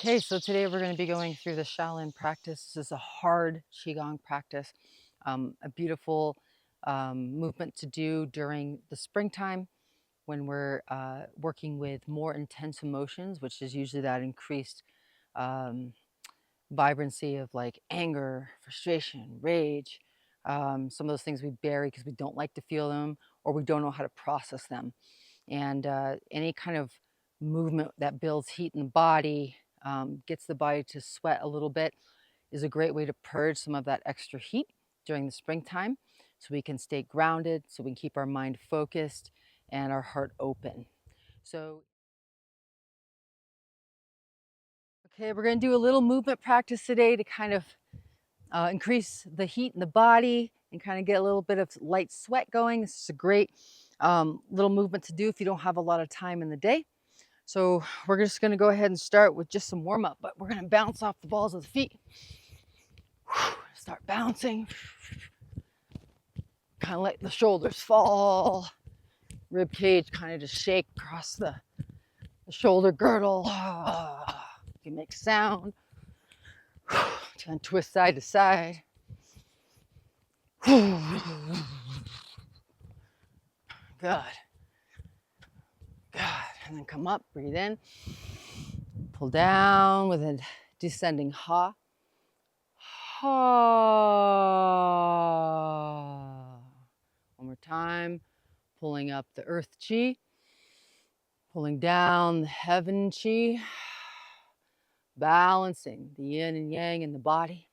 Okay, so today we're going to be going through the shaolin practice. This is a hard qigong practice, a beautiful movement to do during the springtime when we're working with more intense emotions, which is usually that increased um, vibrancy of like anger, frustration, rage, some of those things we bury because we don't like to feel them or we don't know how to process them. And any kind of movement that builds heat in the body, gets the body to sweat a little bit, is a great way to purge some of that extra heat during the springtime so we can stay grounded, so we can keep our mind focused and our heart open. So, okay, we're going to do a little movement practice today to kind of increase the heat in the body and kind of get a little bit of light sweat going. This is a great little movement to do if you don't have a lot of time in the day. So we're just going to go ahead and start with just some warm up, but we're going to bounce off the balls of the feet. Start bouncing. Kind of let the shoulders fall. Rib cage kind of just shake across the shoulder girdle. You can make sound. Kind of twist side to side. Good. Good. And then come up, breathe in. Pull down with a descending ha. Ha. One more time. Pulling up the earth chi. Pulling down the heaven chi. Balancing the yin and yang in the body.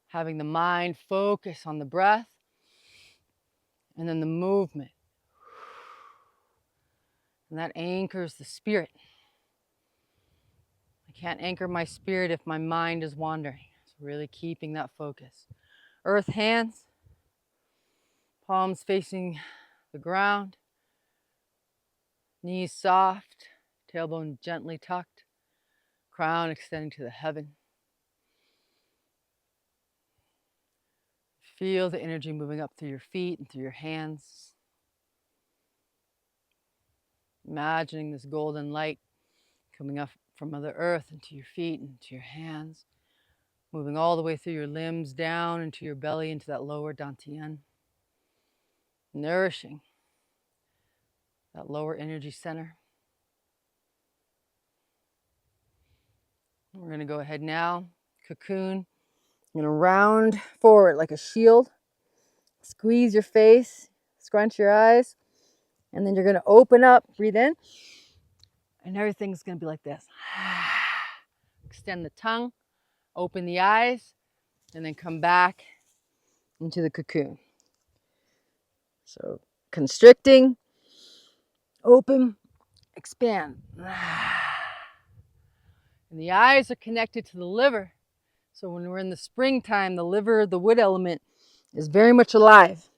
Having the mind focus on the breath. And then the movement. And that anchors the spirit. I can't anchor my spirit if my mind is wandering. So really keeping that focus. Earth hands. Palms facing the ground. Knees soft. Tailbone gently tucked. Crown extending to the heaven. Feel the energy moving up through your feet and through your hands. Imagining this golden light coming up from Mother Earth into your feet and into your hands. Moving all the way through your limbs, down into your belly, into that lower dantian. Nourishing that lower energy center. We're going to go ahead now, cocoon. You're going to round forward like a shield. Squeeze your face, scrunch your eyes, and then you're going to open up, breathe in, and everything's going to be like this. Extend the tongue, open the eyes, and then come back into the cocoon. So constricting, open, expand. And the eyes are connected to the liver. So when we're in the springtime, the liver, the wood element, is very much alive.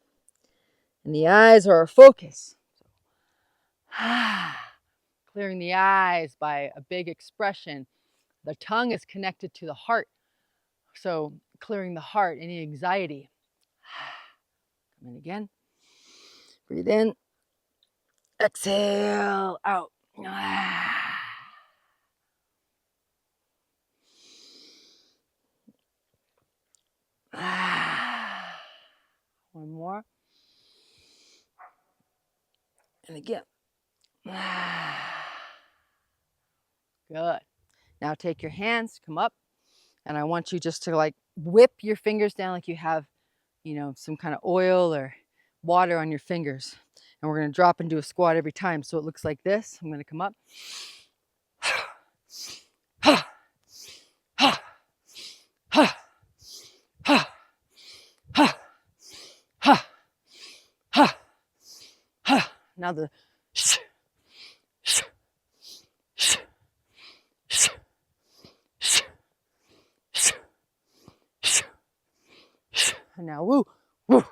And the eyes are our focus. Clearing the eyes by a big expression. The tongue is connected to the heart. So clearing the heart, any anxiety. Come in again. Breathe in. Exhale out. One more. And again. Good. Now take your hands, come up, and I want you just to like whip your fingers down like you have, some kind of oil or water on your fingers. And we're going to drop into a squat every time. So it looks like this. I'm going to come up. Now the and now woo, woo,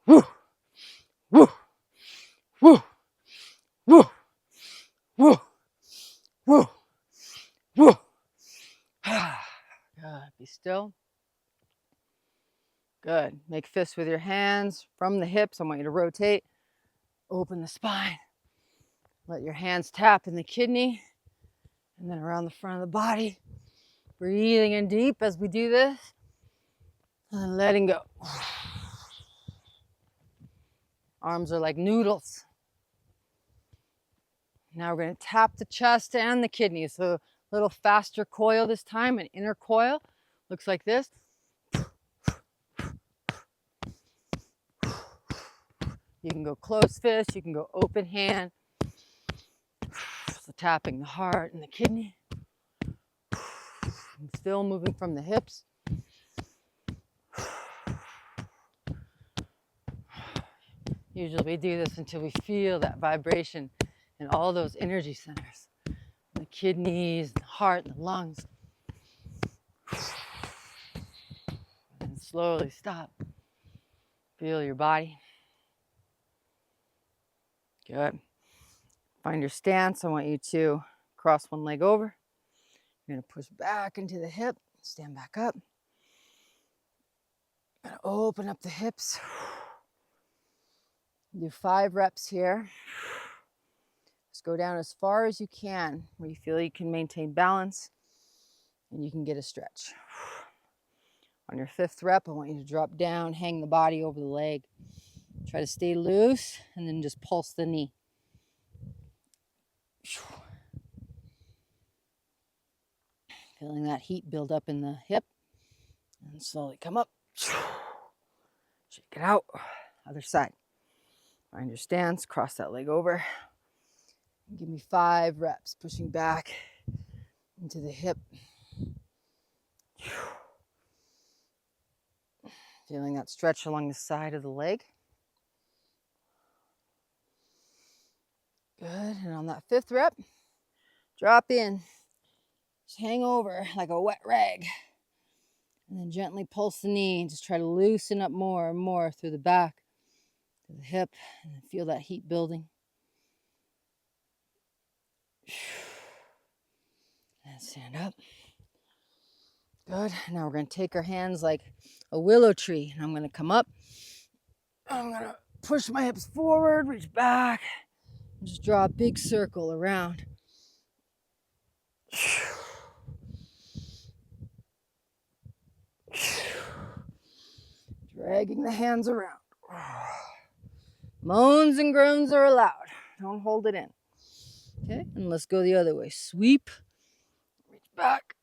woo, woo, woo, woo, woo, woo, woo. Good. Be still. Good. Make fists with your hands from the hips. I want you to rotate. Open the spine. Let your hands tap in the kidney. And then around the front of the body. Breathing in deep as we do this. And letting go. Arms are like noodles. Now we're going to tap the chest and the kidneys. So a little faster coil this time, an inner coil. Looks like this. You can go closed fist, you can go open hand. So tapping the heart and the kidney. I'm still moving from the hips. Usually we do this until we feel that vibration in all those energy centers. The kidneys, the heart, the lungs. And slowly stop. Feel your body. Good. Find your stance. I want you to cross one leg over. You're going to push back into the hip. Stand back up. Going to open up the hips. Do 5 reps here. Just go down as far as you can where you feel you can maintain balance and you can get a stretch. On your 5th rep, I want you to drop down, hang the body over the leg. Try to stay loose and then just pulse the knee. Feeling that heat build up in the hip and slowly come up. Shake it out. Other side. Find your stance, cross that leg over. Give me 5 reps, pushing back into the hip. Feeling that stretch along the side of the leg. Good, and on that 5th rep, drop in. Just hang over like a wet rag. And then gently pulse the knee and just try to loosen up more and more through the back, to the hip, and then feel that heat building. And stand up. Good. Now we're going to take our hands like a willow tree. And I'm going to come up. I'm going to push my hips forward, reach back, and just draw a big circle around. Dragging the hands around. Moans and groans are allowed. Don't hold it in. Okay, and let's go the other way. Sweep, reach back.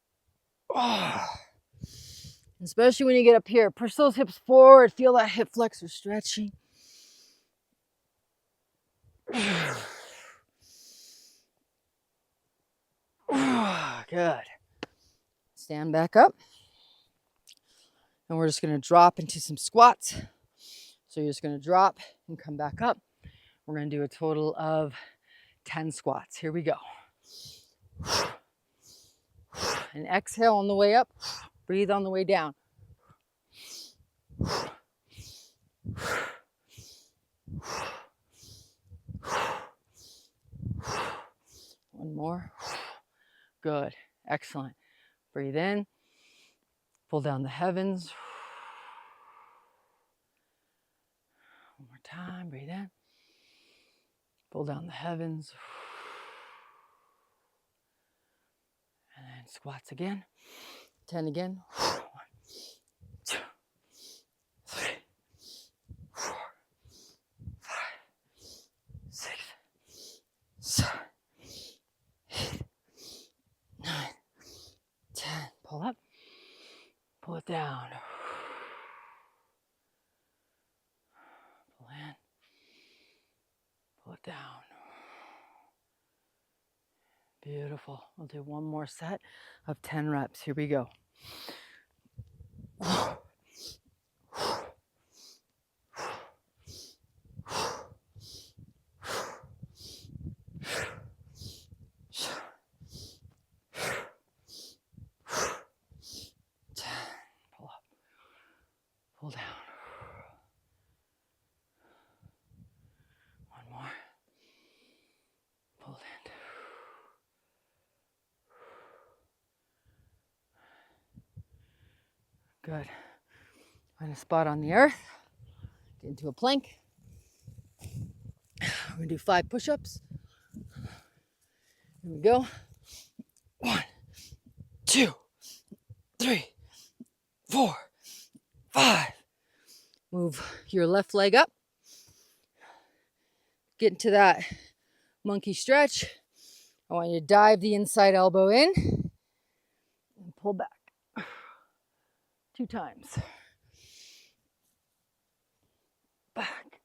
Especially when you get up here, push those hips forward. Feel that hip flexor stretching. Good. Stand back up. And we're just going to drop into some squats. So you're just going to drop and come back up. We're going to do a total of 10 squats. Here we go. And exhale on the way up. Breathe on the way down. One more. Good. Excellent. Breathe in. Pull down the heavens. One more time. Breathe in. Pull down the heavens. And then squats again. 10 again. 1, 2, 3, 4, 5, 6, 7, 8, 9, 10. Pull up. Pull it down. Pull in. Pull it down. Beautiful. We'll do one more set of 10 reps. Here we go. Pull up. Pull down. One more. Pull in. Good. Find a spot on the earth. Get into a plank. We're going to do 5 push-ups. Here we go. 2, 3, 4, 5. Move your left leg up. Get into that monkey stretch. I want you to dive the inside elbow in and pull back 2 times. Back.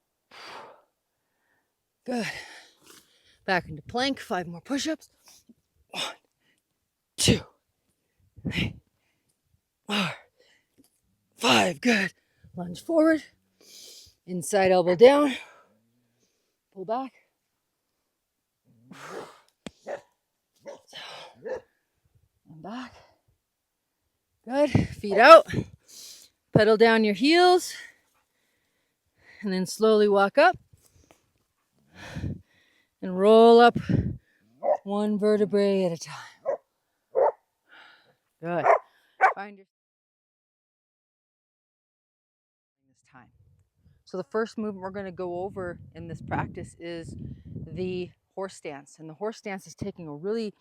Good. Back into plank. 5 more push-ups. 1, 2, 3, 4, 5. Good. Lunge forward. Inside elbow down. Pull back. And back. Good. Feet out. Pedal down your heels. And then slowly walk up. And roll up 1 vertebrae at a time. Good. Find your this time. So the first movement we're going to go over in this practice is the horse stance. And the horse stance is taking a really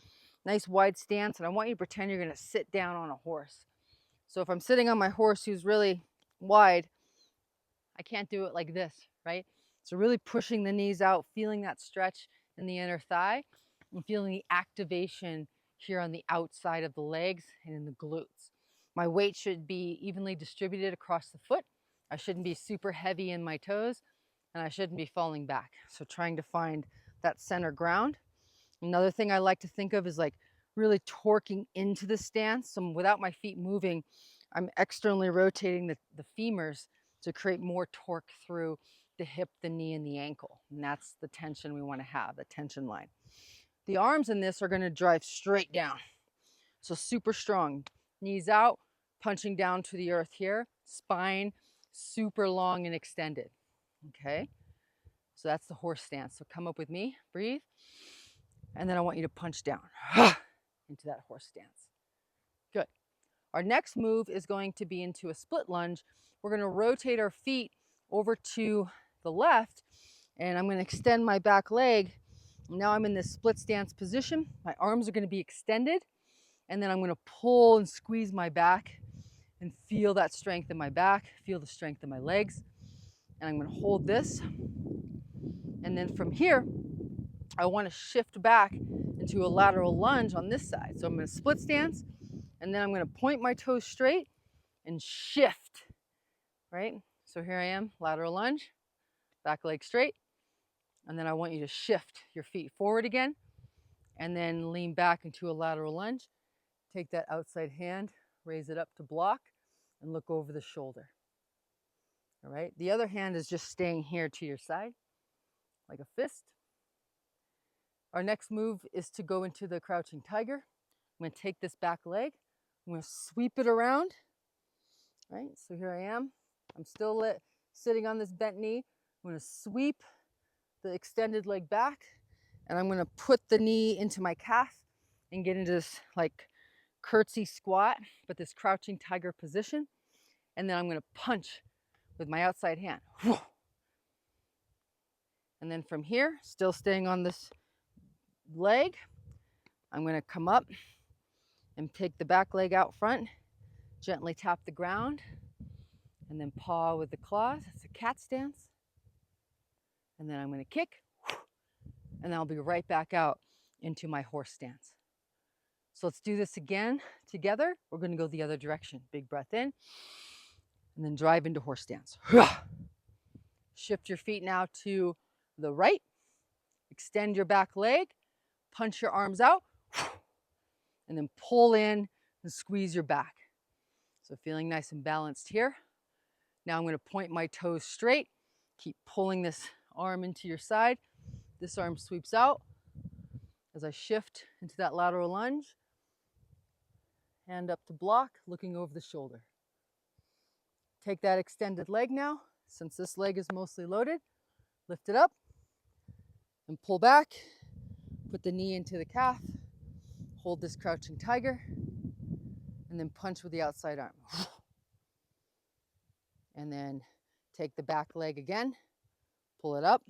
nice wide stance, and I want you to pretend you're going to sit down on a horse. So if I'm sitting on my horse who's really wide, I can't do it like this, right? So really pushing the knees out, feeling that stretch in the inner thigh, and feeling the activation here on the outside of the legs and in the glutes. My weight should be evenly distributed across the foot. I shouldn't be super heavy in my toes, and I shouldn't be falling back. So trying to find that center ground. Another thing I like to think of is like really torquing into the stance. So without my feet moving, I'm externally rotating the femurs to create more torque through the hip, the knee, and the ankle. And that's the tension we want to have, the tension line. The arms in this are going to drive straight down. So super strong. Knees out, punching down to the earth here. Spine super long and extended. Okay? So that's the horse stance. So come up with me, breathe. And then I want you to punch down into that horse stance. Good. Our next move is going to be into a split lunge. We're going to rotate our feet over to the left, and I'm going to extend my back leg. Now I'm in this split stance position. My arms are going to be extended, and then I'm going to pull and squeeze my back and feel that strength in my back, feel the strength in my legs. And I'm going to hold this. And then from here, I want to shift back into a lateral lunge on this side. So I'm going to split stance, and then I'm going to point my toes straight and shift, right? So here I am, lateral lunge, back leg straight. And then I want you to shift your feet forward again, and then lean back into a lateral lunge. Take that outside hand, raise it up to block, and look over the shoulder. All right, the other hand is just staying here to your side, like a fist. Our next move is to go into the crouching tiger. I'm going to take this back leg. I'm going to sweep it around. Right, so here I am. I'm still sitting on this bent knee. I'm going to sweep the extended leg back, and I'm going to put the knee into my calf and get into this like curtsy squat, but this crouching tiger position. And then I'm going to punch with my outside hand. And then from here, still staying on this leg, I'm going to come up and take the back leg out front, gently tap the ground, and then paw with the claws. It's a cat stance. And then I'm going to kick, and then I'll be right back out into my horse stance. So let's do this again together. We're going to go the other direction. Big breath in, and then drive into horse stance. Shift your feet now to the right. Extend your back leg, punch your arms out, and then pull in and squeeze your back. So feeling nice and balanced here. Now I'm going to point my toes straight. Keep pulling this arm into your side. This arm sweeps out as I shift into that lateral lunge. Hand up to block, looking over the shoulder. Take that extended leg now. Since this leg is mostly loaded, lift it up and pull back. Put the knee into the calf. Hold this crouching tiger, and then punch with the outside arm. And then take the back leg again, pull it up,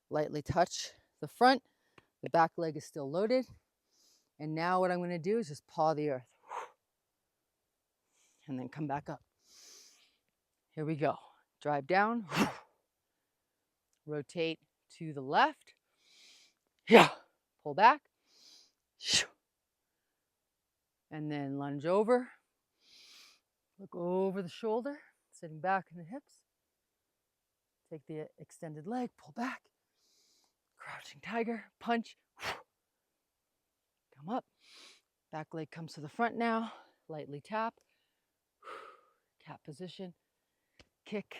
lightly touch the front. The back leg is still loaded. And now what I'm going to do is just paw the earth. and then come back up. Here we go. Drive down, rotate to the left, yeah, pull back, and then lunge over, look over the shoulder, sitting back in the hips, take the extended leg, pull back, crouching tiger, punch, come up, back leg comes to the front now, lightly tap, cat position, kick,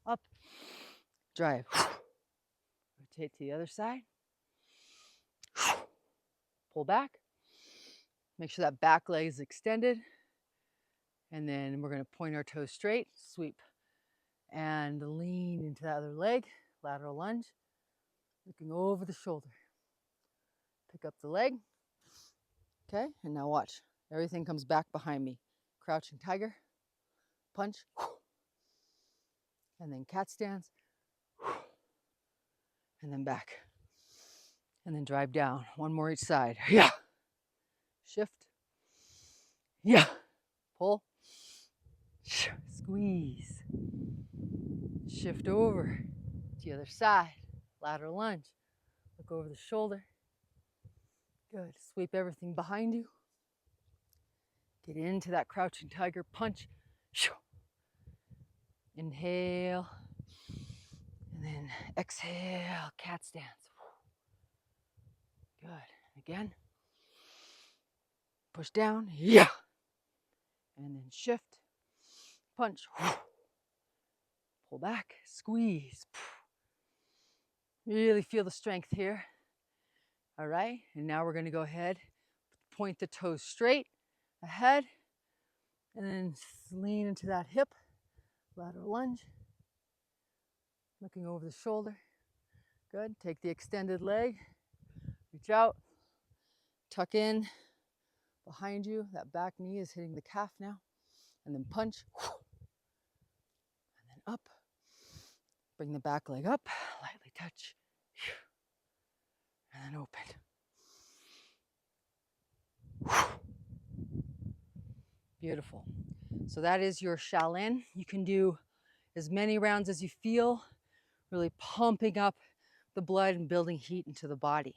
up, drive, rotate to the other side, pull back, make sure that back leg is extended, and then we're going to point our toes straight, sweep, and lean into that other leg, lateral lunge, looking over the shoulder. Pick up the leg, okay, and now watch. Everything comes back behind me. Crouching tiger, punch, and then cat stance, and then back, and then drive down. One more each side. Yeah. Shift. Yeah. Pull. Squeeze. Shift over to the other side. Lateral lunge. Look over the shoulder. Good. Sweep everything behind you. Get into that crouching tiger, punch. Inhale. And then exhale, cat stance. Good. Again. Push down. Yeah. And then shift. Punch. Pull back. Squeeze. Really feel the strength here. All right. And now we're going to go ahead, point the toes straight ahead, and then lean into that hip. Lateral lunge. Looking over the shoulder. Good. Take the extended leg. Reach out. Tuck in behind you. That back knee is hitting the calf now. And then punch. And then up. Bring the back leg up. Lightly touch. And then open. Beautiful. So that is your shaolin. You can do as many rounds as you feel, really pumping up the blood and building heat into the body.